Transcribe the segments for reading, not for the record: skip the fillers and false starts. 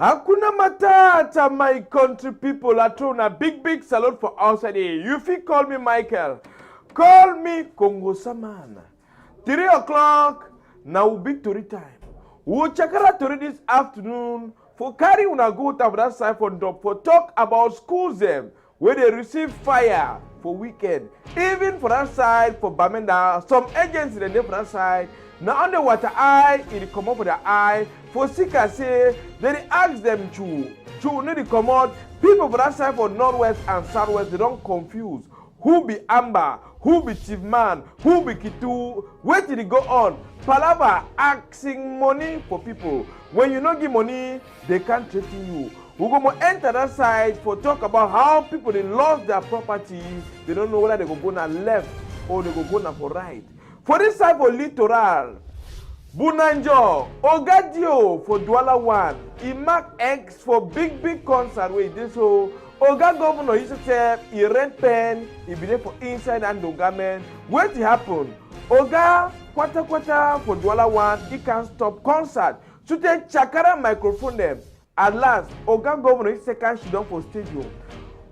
Hakuna Matata, my country people are throwing a big salute for outside here. You fit call me Michael. Call me Congo Saman. 3 o'clock, now will be Tori time. We'll check out Tori this afternoon for carry una go to that side for talk about schools them where they receive fire for weekend. Even for that side for Bamenda, some agents in the for that side. Now on the water eye, it come up for the eye. For Sika say, they ask them to need to come out. People for that side for Northwest and Southwest, they don't confuse. Who be Amber? Who be Chief Man? Who be Kitu? Where did it go on? Palava asking money for people. When you don't give money, they can't threaten you. We're going to enter that side for talk about how people they lost their property. They don't know whether they go now left or they go now for right. For this side for littoral, Bunanjo, Ogadio for Douala 1, he mark X for big concert where he did so. Oga governor, he said, he rent pen, he be there for inside and Ogamen. What happened? Oga, quarter for Douala 1, he can't stop concert. So take Chakara microphone them. At last, Oga governor, he second she done for stadium.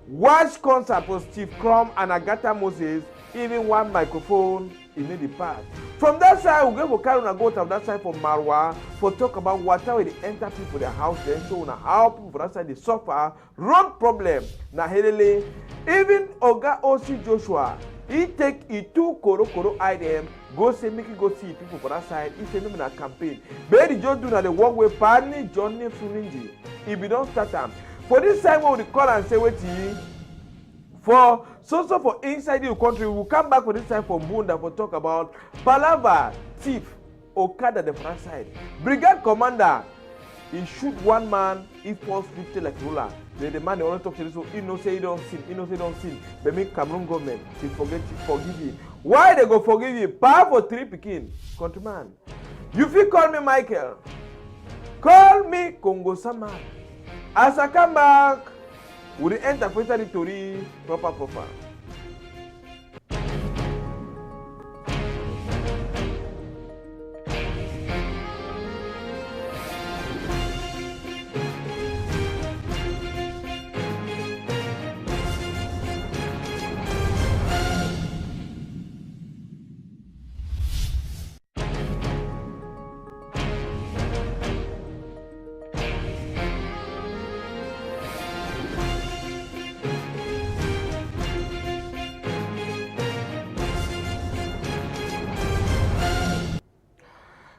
Watch concert for Steve Crum and Agatha Moses, even one microphone in the past. From that side, we go for Karuna go to that side for Marwa for talk about water they enter people their house, then show how people for that side they suffer road problem. Na helele, even Oga Osi Joshua, he take he two koro item, go say make it go see people for that side. He say no in a campaign. But he just do na the work with Pani Johnny Funinji. He be don't start them. For this side, we will call and say wait for so for inside the country, we will come back for this time for Munda for talk about Palava thief Okada the front side. Brigade commander, he shoot one man, he falls 50 like ruler. The man they only talk to this, so he no say he don't sin. But me Cameroon government, he forgive you. Why they go forgive you? Power for 3 Pidgin, countryman. You feel call me Michael. Call me Congo Saman. As I come back, we will enter for territory proper.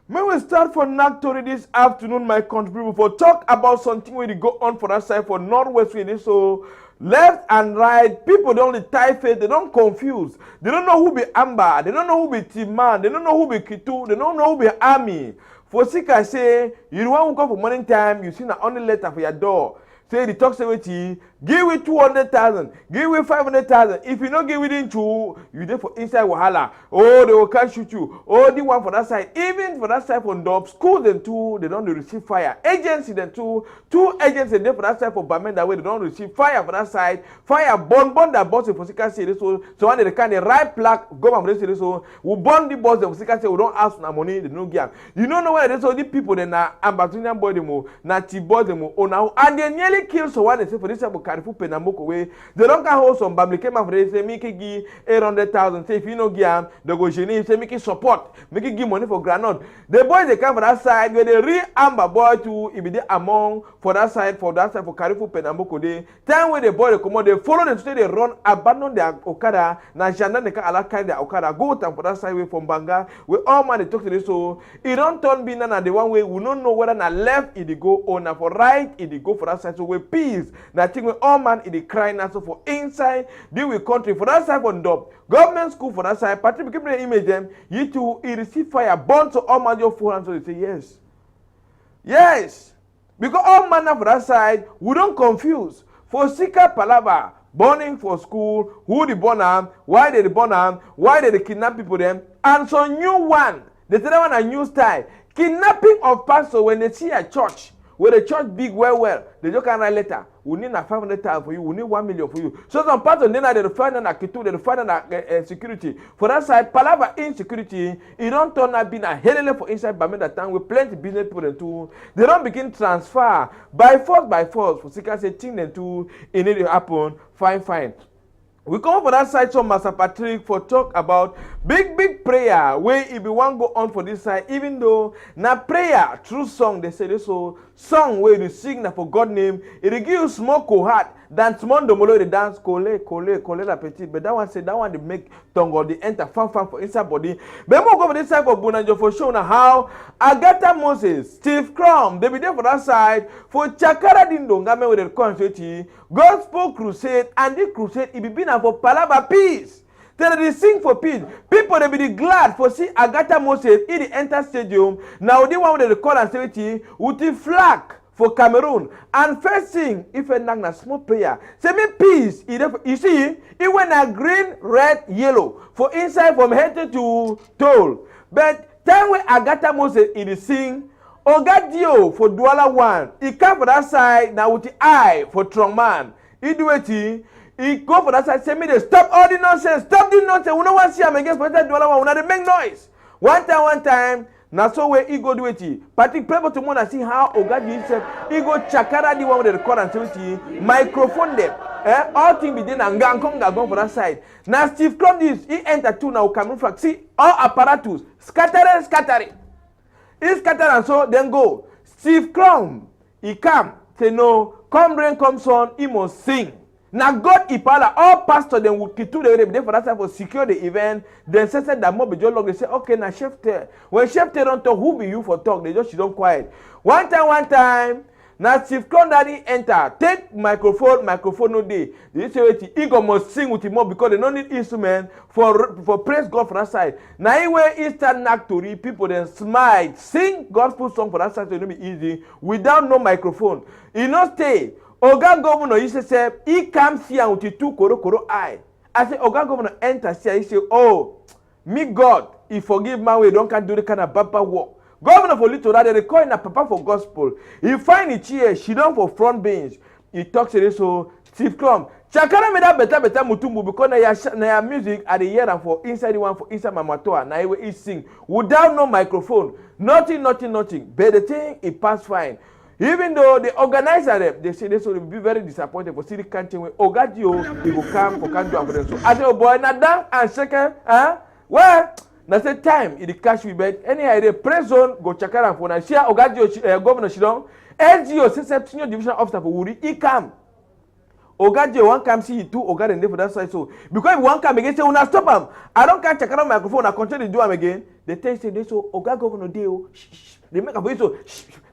May we start for Naktori this afternoon, my country people, for talk about something where they go on for that side for Northwest where they so left and right. People don't tie faith, they don't confuse. They don't know who be Amber, they don't know who be Timan, they don't know who be Kitu, they don't know who be Army. For Sika say, you want to come for morning time, you see the only letter for your door. Say the talk say with you, give it 200,000, give it 500,000. If you don't give it into, you there for inside Wahala. Oh, they will can't shoot you. Oh, the one for that side. Even for that side for Dub, schools them too, they don't receive fire. Agency them too, 2 agents there for that side for Bamenda where they don't receive fire for that side. Fire burn that boss for Sika say so when they can the right plaque, government say so, we burn the boss for Sika say we don't ask na money, they don't give. You don't know where they so the people then na Ambazonian boy them, na T-boys them, oh now, and they nearly kill so one they say for this type of Carrefour Penamoko way. They don't can hold some Bamli came for they say make it give 800,000. Say if you know give they go genie say make it support, make it give money for granite. The boys they come for that side where they real Amber boy too, if they among for that side for Carrefour Penamoko day. Time where the boy they come out, they follow them to they run, abandon their Okada, na Janda they can allow kind their Okada, go time for that side way from Banga, where all man they talk to this so it don't turn be na the one way we don't know whether na left it go or na for right it go for that side so we peace. Na thing we all man in the crying now so for inside deal with country for that side on Dub. Government school for that side, party keep the image them, you too it receive fire, burn so all man your full and so they say yes. Yes. Because all man for that side, we don't confuse. For Sika Palava, burning for school, who the burn them, why they burn them, why they kidnap people them, and so new one. They tell them a new style. Kidnapping of pastor when they see a church, where the church big well, they just can write letter. we need 500,000 for you, we need 1 million for you. So some parts of Nena, they find an Akitu, they find an security. For that side, Palava insecurity, it don't turn out being a helele for inside Bamenda town with plenty business people and too. They don't begin transfer by force, for seekers say thing and two, it need to happen, fine. We come for that side, so Master Patrick, for talk about big prayer, where if you want go on for this side, even though na prayer, true song, they say this so song where you sing na for God name, it give you small cohort, than small domolo, they dance, cole la petite, but that one say, that one they make tongue they enter fan for inside body. But more go for this side for Bunanjo for showing how Agatha Moses, Steve Crum, they be there for that side, for Chakara Dindongame with the concert, Gospel Crusade, and this crusade, it be been for Palaba peace. Then they sing for peace. People they be glad for see Agatha Moses in the enter stadium. Now they want to call and say with the flag for Cameroon. And first thing, if a na small prayer, say me peace. You see, it went a green, red, yellow for inside from head to toe. But time when Agatha Moses it sing. Ogadio for Douala 1. He come for that side now with the eye for Trongman. He do it. He go for that side. Say me they stop all the nonsense. Stop the nonsense. We don't want to see him against President Douala 1. We not make noise. One time. Now so where he go do it. Patrick play to more and see how Ogadio himself. He go chakara the one with the record and say it. Microphone them. All things be done and gang go for that side. Now Steve Crum this. He enter two now Cameroon flag. See all apparatus scattering. He scatter and so then go. Steve Crum, he come, say no, come rain, come sun, he must sing. Now God Ipala, all pastors then would kill the day for that time for secure the event. Then said that more be just long. They say, okay, now chef tell. When chef tell don't talk, who be you for talk? They just she don't quiet. One time. Now Steve Crum daddy enter, take microphone no day. They say wait, he go must sing with him more because they don't need instrument for praise God for that side. Now anyway, Eastern Nactory people then smile, sing gospel song for that side so it don't be easy without no microphone. He not stay. Oga governor he say he comes here with the two koro eye. I say Oga governor enter here, he say, oh, me God, he forgive my way, don't can do the kind of baba work. Governor for little that they call in a papa for gospel. He find it here, she done for front bench. He talks to this so Steve Crum. Chakara made that better mutumbu because na ya music at the year and for inside the one for inside Mamatoa. Na he sing without no microphone. Nothing. But the thing it passed fine. Even though the organizer them, they say this will be very disappointed for city canteen when Ogadio he will come for can't do for them. So I say, oh boy, na down and second, well. That's the time in the cash we bet. Anyhow, the press zone go chakara for na share Ogadio governor Shidon. LGO system senior division officer for Wuri. He come. Ogadio one come see two Ogadio and for that side. So because if one come again say, "Una stop him." I don't catch chakara microphone. I continue to do him again. They tell say they so Oga governor deo. They make a voice so.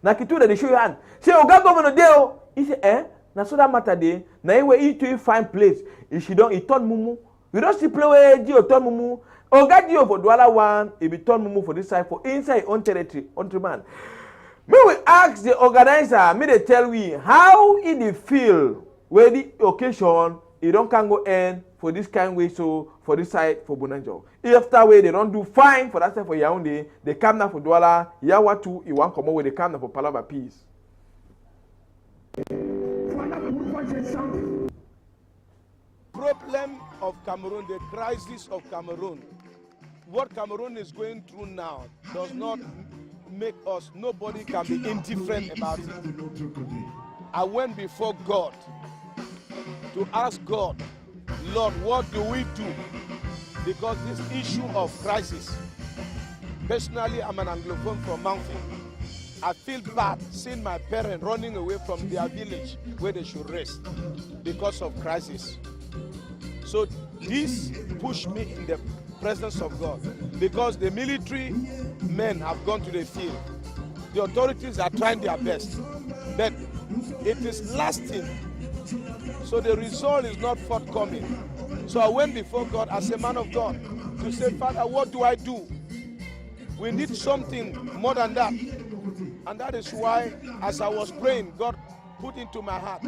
Na kitu they show your hand. Say Oga governor deo. He say na so that matter day. Na anyway he to find place. If she don't, he turn mumu. You don't see play where Dio turn mumu. Ogadio for Douala 1, he be turn mumu for this side for inside own territory, man. Me we ask the organizer, me they tell we how he feel where the occasion he don't can go end for this kind way so for this side for Bonanjo. After way they don't do fine for that side for Yaoundé, they come now for Douala, Yawa 2, he want come over they come now for Palava peace. Problem of Cameroon, the crisis of Cameroon, what Cameroon is going through now does not make us, nobody can be indifferent about it. I went before God to ask God, Lord, what do we do? Because this issue of crisis, personally, I'm an Anglophone from Mountain. I feel bad seeing my parents running away from their village where they should rest because of crisis. So this pushed me in the presence of God because the military men have gone to the field. The authorities are trying their best, but it is lasting. So the result is not forthcoming. So I went before God as a man of God to say, Father, what do I do? We need something more than that. And that is why, as I was praying, God put into my heart,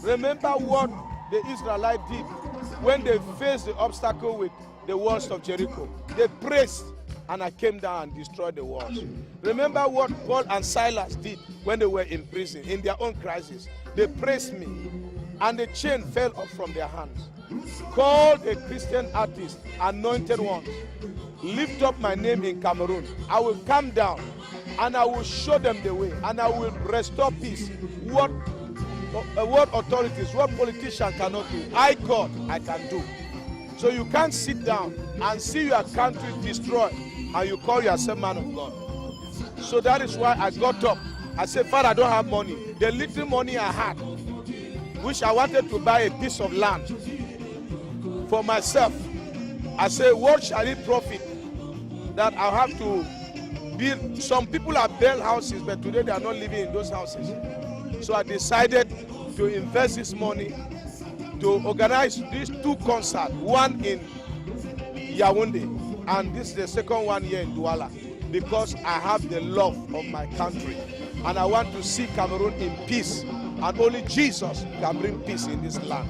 remember what the Israelites did when they faced the obstacle with the walls of Jericho. They pressed, and I came down and destroyed the walls. Remember what Paul and Silas did when they were in prison, in their own crisis. They praised me, and the chain fell off from their hands. Call a Christian artist, anointed ones. Lift up my name in Cameroon. I will come down, and I will show them the way, and I will restore peace. What authorities, what politicians cannot do, God, I can do. So you can't sit down and see your country destroyed, and you call yourself man of God. So that is why I got up. I said, Father, I don't have money. The little money I had, which I wanted to buy a piece of land for myself, I said, what shall it profit that I have to build? Some people have built houses, but today they are not living in those houses. So I decided to invest this money to organize these 2 concerts, one in Yaoundé, and this is the second one here in Douala, because I have the love of my country, and I want to see Cameroon in peace, and only Jesus can bring peace in this land.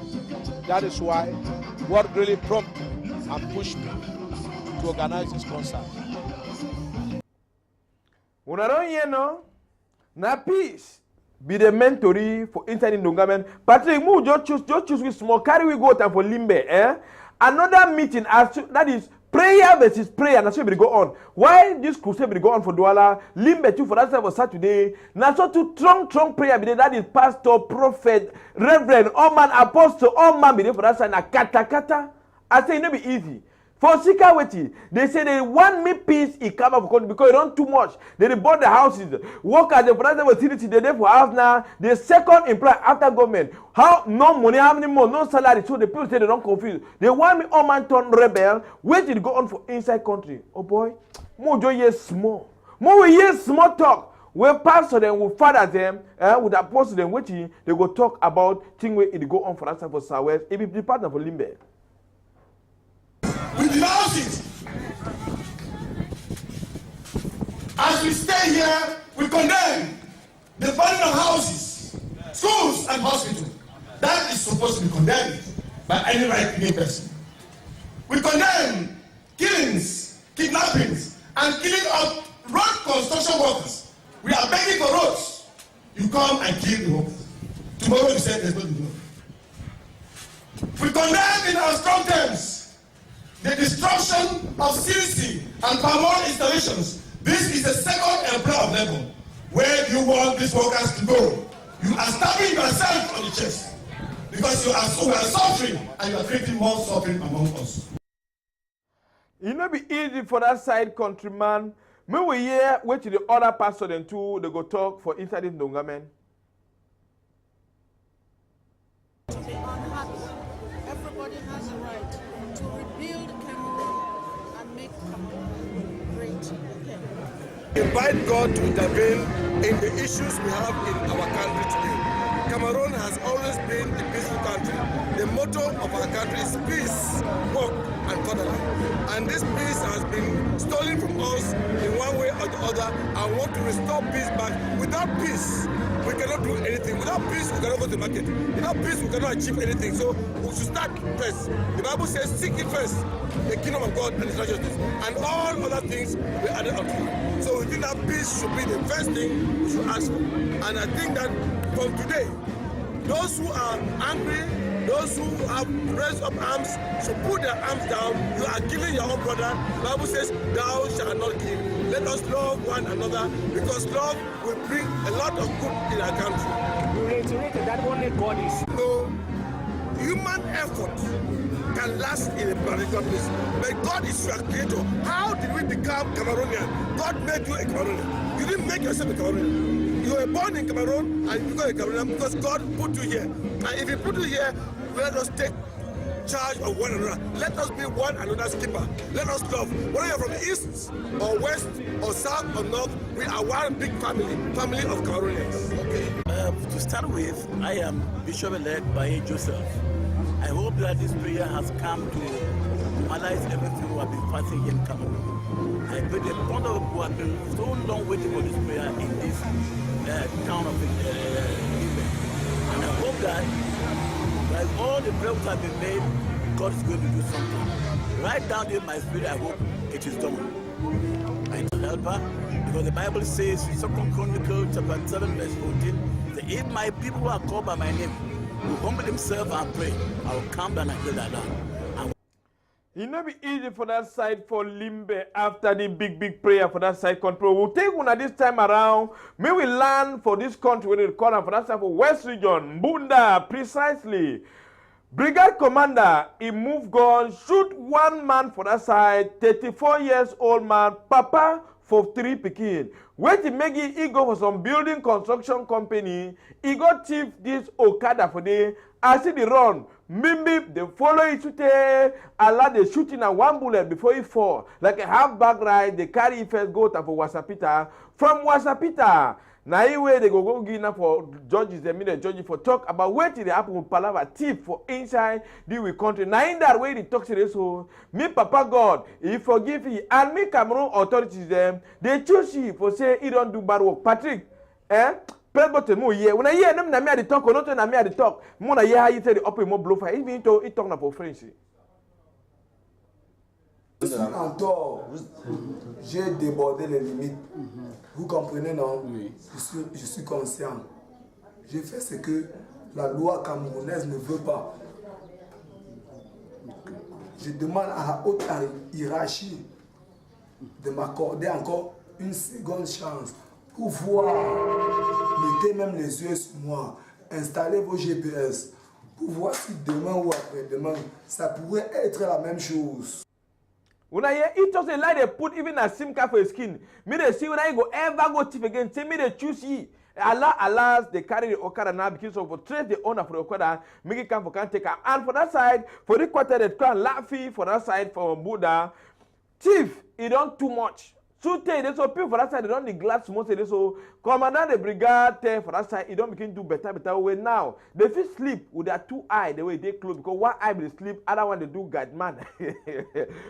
That is why what really prompted and pushed me to organize this concert. Una don't hear no? Na peace be the mentory for inside in Dongamen. Patrick, move just choose with small. Carry we go time for Limbe, eh? Another meeting that is prayer versus prayer. That's where we go on. Why this crusade will go on for Douala? Limbe too for that time for Saturday. Now so to strong prayer be there. That is pastor, prophet, reverend, all man, apostle, all man be there for that side. Na kata. I say it no be easy. For Sikaweti, they say they want me peace in come up because it don't too much. They bought the houses. Work at the financial facility, they there for house now. The second employer after government. How no money, how many more, no salary. So the people say they don't confuse. They want me all man turn rebel. Wait till go on for inside country. Oh boy, more joy yes small. More we hear small talk. Where pastor them will father them, with apostle them waiting, they go talk about thing where it go on for us for Southwest. It be the partner for Limbe. We denounce it. As we stay here, we condemn the burning of houses, schools, and hospitals. That is supposed to be condemned by any right-thinking person. We condemn killings, kidnappings, and killing of road construction workers. We are begging for roads. You come and kill the workers. Tomorrow you say there's nothing to do. We condemn in our strong terms the destruction of CDC and palm oil installations. This is the second employer of labor. Where do you want these workers to go? You are stabbing yourself on the chest because you are suffering and you are creating more suffering among us. It not be easy for that side countryman. When we hear wait to the other pastor then too, they go talk for inside in Dongamen. To be unhappy. Everybody has a right to rebuild Cameroon and make Cameroon great again. Invite God to intervene in the issues we have in our country today. Cameroon has always been a peaceful country. The motto of our country is peace, work, and fatherland. And this peace has been stolen from us in one way or the other. I want to restore peace back. Without peace, we cannot do anything. Without peace, we cannot go to the market. Without peace, we cannot achieve anything. So we should start first. The Bible says, seek it first, the kingdom of God and His righteousness, and all other things will be added unto you. So we think that peace should be the first thing we should ask for. And I think that from today, those who are angry, those who have raised up arms should put their arms down. You are killing your own brother. The Bible says, thou shalt not kill. Let us love one another because love will bring a lot of good in our country. You reiterated that only God is. No human effort can last in a particular place. But God is your creator. How did we become Cameroonian? God made you a Cameroonian. You didn't make yourself a Cameroonian. You were born in Cameroon and you became a Cameroonian because God put you here. And if He put you here, let us take charge of one another. Let us be one another's keeper. Let us love. Whether you're from the east or west or south or north, we are one big family of Cameroonians. Okay. To start with, I am Bishop-elect by Joseph. I hope that this prayer has come to normalize everything we have been fasting in Cameroon. I pray the point of who have been so long waiting for this prayer in this town of Limbe. And I hope that by all the prayers that have been made, God is going to do something. Right down in my spirit, I hope it is done. I need helper because the Bible says in 2 Chronicles chapter 7 verse 14, say, if my people who are called by my name will humble themselves and pray, I will come down and heal that land. It not be easy for that side for Limbe after the big prayer for that side country. We'll take one this time around. May we land for this country where they call them for that side for West Region, Bunda, precisely. Brigade commander, he move gun, shoot one man for that side, 34 years old man, papa for 3 pikin. Wait to make it, he go for some building construction company, he go thief this Okada for the, I see the run. Mimbi, they follow it to allow the shooting and 1 bullet before he fall. Like a half-back ride, they carry first go to for Wasapita. From Wasapita, now way they go give for judges, they mean the judges for talk about what did happen with Palava thief for inside the country. Now in that way they talk to this so me Papa God, he forgive you, and me Cameroon authorities them, they choose you for say he don't do bad work. Patrick, President mo here. When I hear them na me at the talk, or not na me at the talk. Mo na hear how you say the up mo blow fire. Even to it talk na for French. Je suis en tort. J'ai débordé les limites. Vous comprenez, non? Oui. Je suis conscient. J'ai fait ce que la loi camerounaise ne veut pas. Je demande à la haute hiérarchie de m'accorder encore une seconde chance pour voir. Mettez même les yeux sur moi. Installez vos GPS pour voir si demain ou après-demain, ça pourrait être la même chose. When I hear it just a lie they put even a SIM card for your skin. Me they see when I go ever go thief again. Say me they choose ye. Allah allows they carry the Okada now because of for trace the owner for the Okada, make it come for can take her. And for that side, for the quarter they can laughy for that side for Buddha. Thief, it don't too much. So they so people for that side they don't neglect most of this. So commandant the brigade for that side, it don't begin to do better way now. They feel sleep with their 2 eyes the way they close because one eye will sleep, other one they do guide man.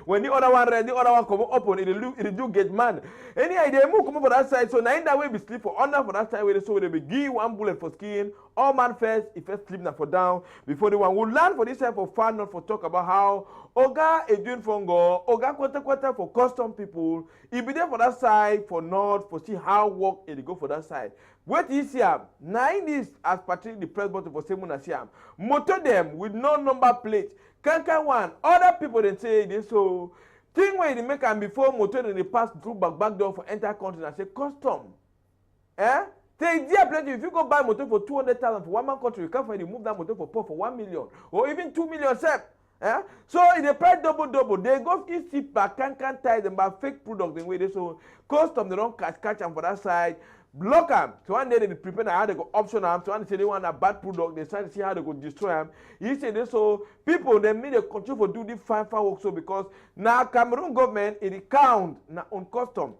When the other one ready, the other one come open, it do guide man. Anyway, they move come for that side. So now in that way we sleep for under for that side where they so they be give 1 bullet for skin. All man first, if first sleep now for down before the one will land for this side for fun, not for talk about how Oga is doing fungo, Oga quarter for custom people. He be there for that side for north for see how work it go for that side. What is here? Nine is as Patrick the press button for Simon Asiam. Motor them with no number plate. Kanka one. Other people then say this so thing where they make and before motor they pass through back door for enter country and say custom. Say dear plenty if you go buy motor for 200,000 for one man country, you can't find you move that motor for 1 million or even 2 million self. So in the price double, they go easy back can tie them by fake products in way they so custom they don't catch them for that side. Block them. So one day they prepare how they go option them. So one say they want a bad product, they try to see how they go destroy them. You say this so people they need a control for do this fine work so because now Cameroon government it count now on custom.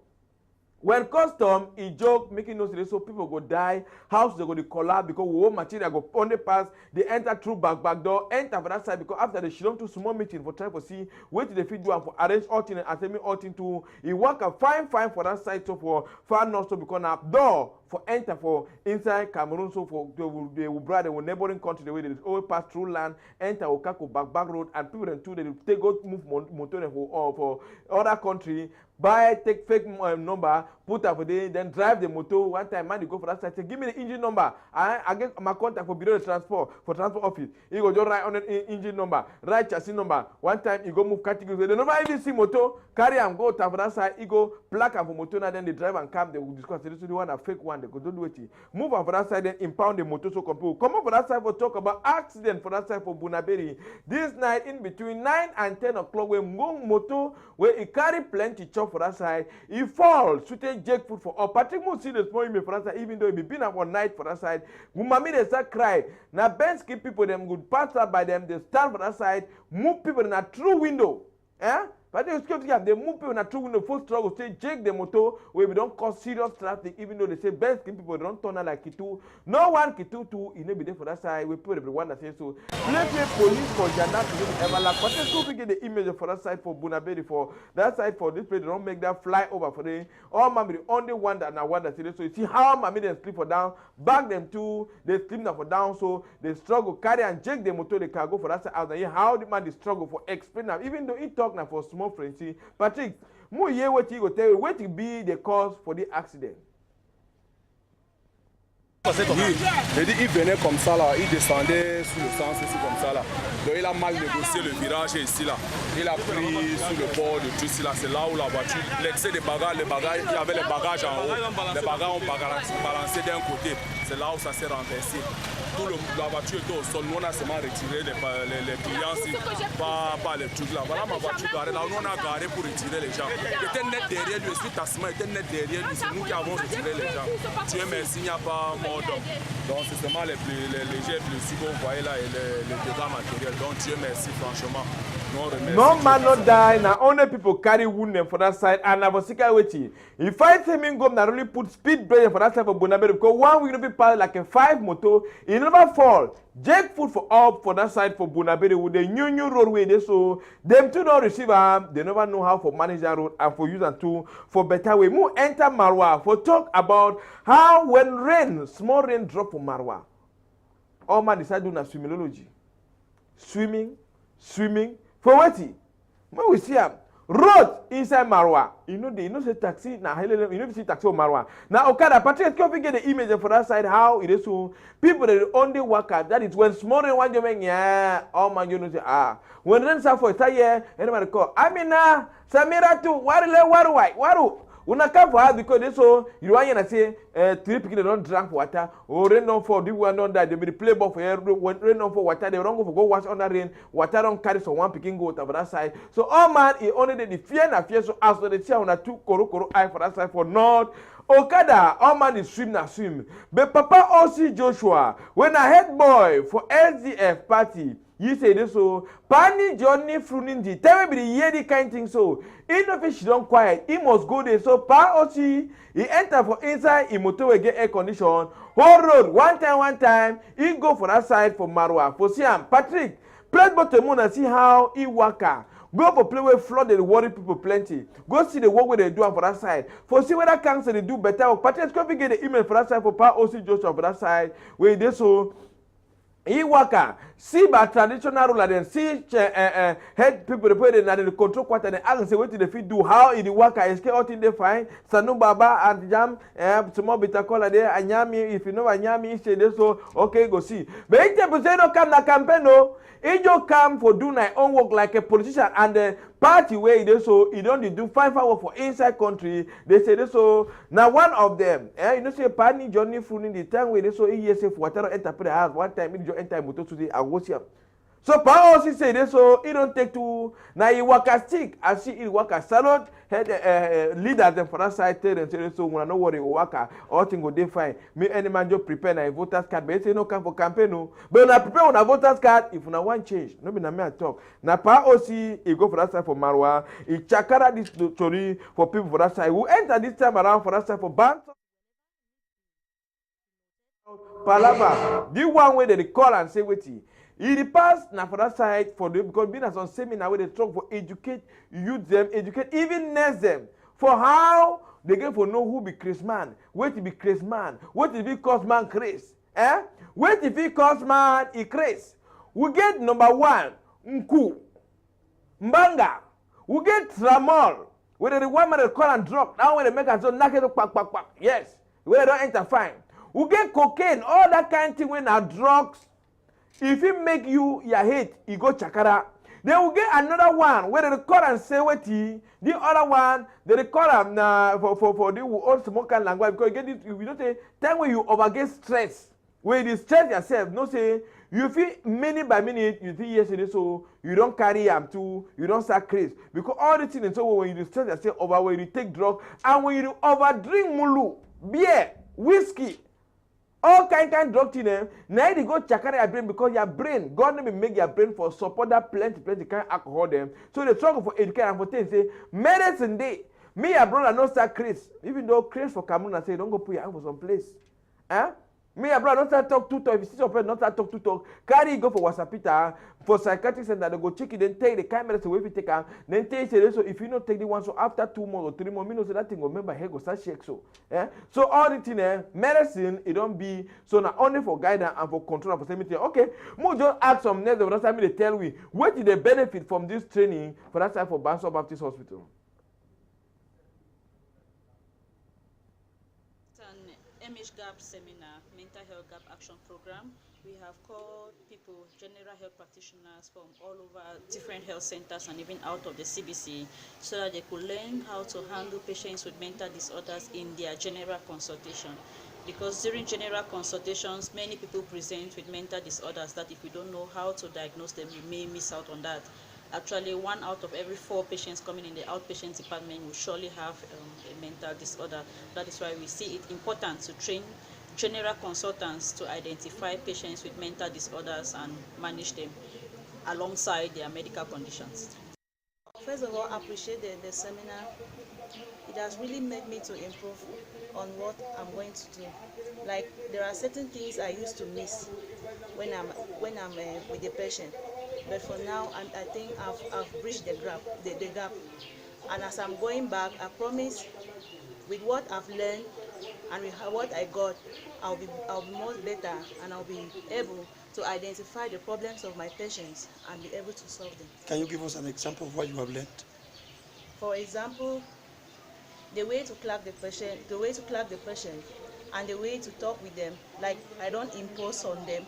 When custom, he joke, making no sense, so people go die, house they go to collapse because war material go on the pass, they enter through back door, enter for that side because after they should do small meeting for try to see what they fit do and for arrange all thing and assembly all thing to he work a fine for that side so for far north so because now door for enter for inside Cameroon so for they will brother the neighboring country the way they always pass through land, enter Okako back road and people then too they take go move motor for other country. Buy, take fake number, put up for day, then drive the motor. One time, man, you go for that side. Say, give me the engine number. I get my contact for Bureau de Transport, for transport office. You go just write on the engine number, write chassis number. One time, you go move categories. They never even see motor, carry and go to for that side. You go black and for motor, and then they drive and come. They will discuss. This is the one a fake one. They go don't do it. Move on for that side, then impound the motor so people come up for that side for talk about accident for that side for Bunaberi. This night in between 9 and 10 o'clock, when motor where he carry plenty chop for that side, he falls to take jackfruit for all. Patrick Moon see the small email for that side, even though he been up one night for that side. Mummy they start cry. Now bench keep people them good pass up by them, they stand for that side, move people in a true window. But they move people in a true window, full struggle, say Jake the motor where we don't cause serious traffic, even though they say best keep people don't turn out like Kitu. No one Kitu too, he never be there for that side. We put everyone that says so. Play police for Janda to ever lack. But they still get the image for that side for Bunaberi for that side for this place. They don't make that fly over for them. All mommy the only one that now one that say so. You see how mommy they sleep for down, back them too, they sleep now for down, so they struggle, carry and Jake the motor, they can go for that side out. And how the man they struggle for explain now, even though he talk now for small friends. Patrick, more hear what he go tell you, what will be the cause for the accident? passé ton Oui, j'ai dit, il venait comme ça là, il descendait sous le sens ici comme ça là. Donc il a mal négocié le virage ici là. Il a pris sur le bord de tout ici là, c'est là où la voiture, l'excès des bagages, il y avait les bagages en haut. Les bagages ont balancé d'un côté, c'est là où ça s'est renversé. La voiture était au sol, nous on a seulement retiré les clients ici, pas les trucs là. Voilà ma voiture garée là, nous on a garé pour retirer les gens. J'étais net derrière lui, je suis tassement, était net derrière lui, c'est nous qui avons retiré les gens. Dieu merci, il n'y a pas mort d'homme. Donc c'est seulement les légers blessures que vous voyez là et les dégâts matériels. Donc Dieu merci franchement. No man not die, now only people carry wound for that side, and I was sick waiting. If I say me go, not really put speed breaker for that side for Bonabere, because one will be part like a 5 motor, it never fall. Jake food for up for that side for Bonabere with the new roadway, they so them two don't receive they never know how to manage that road and for use and two for better way. More enter Marwa for talk about how when rain, small rain drop for Marwa. All man decide doing a swimmingology. Swimming. For what? When we see a road inside Marwa, you know say taxi now. You know see taxi on Marwa. Now Okada, Patrick, can you get the image for that side how it is so people that only work out. That is when small rain one you yeah, all man you know say when rain start for a year, anybody call. Amina, Samira too. Waru. Una come for her because they so you want to say 3 people they don't drink water or rain don't fall, the one don't die, they be the play ball for air when rain don't fall water, they don't go for go wash under rain, water don't carry so one picking go over that side. So all man he only the fear so as they see on a 2 koro eye for that side for north. Okada, all man is swim. But Papa O.C. Joshua, when a head boy for SDF party, you say this so, Pani Johnny Fruninji, tell me the year the kind thing so. Even if she don't quiet, he must go there. So Pa O.C. he enter for inside, he motorway get air condition, whole road, one time, he go for that side for Marwa. For Siam, Patrick, play bottom and see how he work. Go for play where flood they worry people plenty. Go see the work where they do for that side. For see whether council they do better. Patrick, come get the email for that side for Pa O.C. Joshua for that side. Where they so he worker see by traditional ruler then see head people the put in the control quarter and ask say what they fit do how in the worker is out in the fine Sanu Baba and Jam small bit of color there Anyami if you know Anyami say this so okay go see but if people say no come na campaign no he just come for do my own work like a politician and the party where they so he don't do 5 hours for inside country they say this so now one of them you know say Pani Johnny Frunin the time where they so he say for whatever enter the house one time he just enter motor today and go see him. So Pa also say this so he don't take to now he work a stick and see he work a salad head leaders them for that side tell them say so when I know what he work all thing go dey fine me any man just prepare na voters card but he say no come for campaign no but when I prepare on a voters card if una want change no be na me I talk na Pa also he go for that side for Marwa he chakara this story for people for that side who enter this time around for that side for bank Palava the one way they call and say wetin in the past, na for that side for them because being as on seminar where they talk for educate youth them, educate even nurse them for how they get for know who be Chris man, what to be Chris man, what if he cause man Chris, what if he cause man he Chris. We get number 1, Nku, Mbanga, we get Tramol, where the one man they call and drop. Now when they make us so knock it pack. Yes, where they don't enter fine. We get cocaine, all that kind of thing when are drugs. If it make you your hate, you go chakara. Then we get another one where they record and say what the other one they record for the old smoking language because you get this you don't say time when you overget stress. When you stress yourself, no say you feel minute by minute you think yesterday so you don't carry too, you don't start crazy because all the things so when you stress yourself over when you take drug and when you overdrink mulu, beer, whiskey. All kind drug in them. Now they go chakara your brain because your brain, God never make your brain for support that plenty kind of alcohol them. So they struggle for education and for things say medicine day. Me your brother no start craze. Even though craze for Cameroon and say don't go put your hand for some place. Me your brother don't start talk too talk. If you see your friend don't start talk too talk. Carry go for Wasapita for psychiatric center. They go check it then take the kind medicine if you take am. Then take it so if you not take the one so after 2 months or 3 months, me know say that thing go remember head go start shake so. So all the thing medicine it don't be so not only for guidance and for control and for something. Okay, more just ask some nurse that time they tell we what is the benefit from this training for that side for Banso Baptist Hospital. MH Gap seminar, mental Mental Health Gap Action Program, we have called people, general health practitioners from all over different health centers and even out of the CBC, so that they could learn how to handle patients with mental disorders in their general consultation. Because during general consultations, many people present with mental disorders that if we don't know how to diagnose them, we may miss out on that. Actually, 1 out of every 4 patients coming in the outpatient department will surely have a mental disorder. That is why we see it important to train general consultants to identify patients with mental disorders and manage them alongside their medical conditions. First of all, I appreciate the seminar. It has really made me to improve on what I'm going to do. Like, there are certain things I used to miss when I'm with the patient, but for now I think I've bridged the gap. And as I'm going back, I promise with what I've learned and with what I got, I'll be much better, and I'll be able to identify the problems of my patients and be able to solve them. Can you give us an example of what you have learned? For example, the way to clock the patient, and the way to talk with them. Like, I don't impose on them.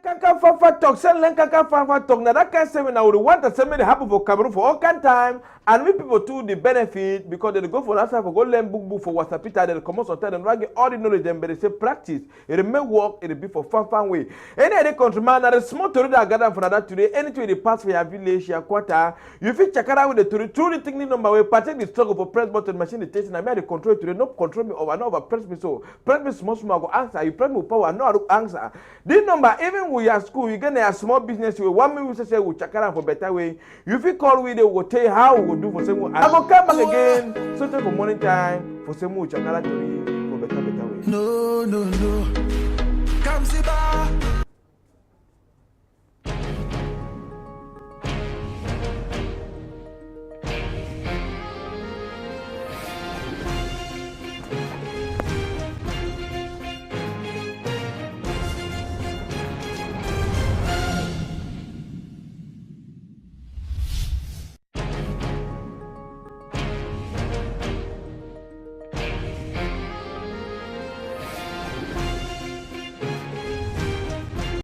Kaka Fafa talk, send Kaka Fafa talk. Now that kind of seminar would want to seminar happen for Cameroon for all kind of time, and we people too the benefit because they go for that side for go learn book for WhatsApp Peter. They come out and get all the knowledge and they say practice. It may work, it be for fun way. Any other countryman, now the small story that I gather for that today. Anything in the past for your village, your quarter, you feel check out with the story. Truly thinking number way, partake the struggle for press button machine the testing. I made the control today. No control me over, no over press me so. Press me small I go answer. You press me power, no I do answer. This number even we are school, you get a small business you 1 minute we say we check out for better way. You feel call with they will tell you how we will do for same way. I go come back again, so for morning time for same way check out for better way. No. Come see